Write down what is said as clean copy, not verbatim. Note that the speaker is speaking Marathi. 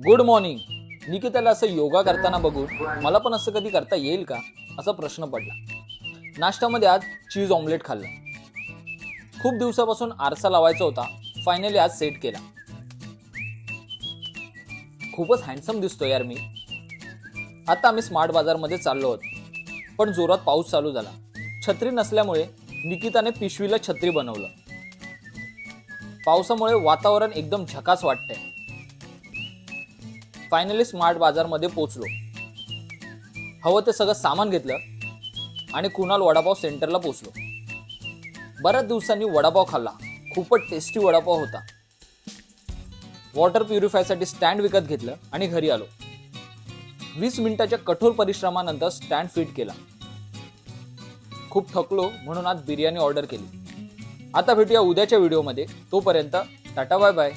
Good morning. निकिताला असं योगा करताना बघून मला पण असं कधी करता येईल का असा प्रश्न पडला. नाश्त्यामध्ये आज चीज ऑमलेट खाल्लं. खूप दिवसापासून आरसा लावायचा होता, फायनली आज सेट केला. खूपच हँडसम दिसतो यार मी. आता आम्ही स्मार्ट बाजारमध्ये चाललो आहोत, पण जोरात पाऊस चालू झाला. छत्री नसल्यामुळे निकिताने पिशवीला छत्री बनवलं. पावसामुळे वातावरण एकदम झकास वाटतंय. फायनली स्मार्ट बाजारमध्ये पोहोचलो. हवं ते सगळं सामान घेतलं आणि कुणाल वडापाव सेंटरला पोहोचलो. बऱ्याच दिवसांनी वडापाव खाल्ला. खूपच टेस्टी वडापाव होता. वॉटर प्युरिफायसाठी स्टँड विकत घेतलं आणि घरी आलो. 20 मिनिटाच्या कठोर परिश्रमानंतर स्टँड फिट केला. खूप थकलो म्हणून आज बिर्याणी ऑर्डर केली. आता भेटूया उद्याच्या व्हिडिओमध्ये. तोपर्यंत टाटा बाय बाय.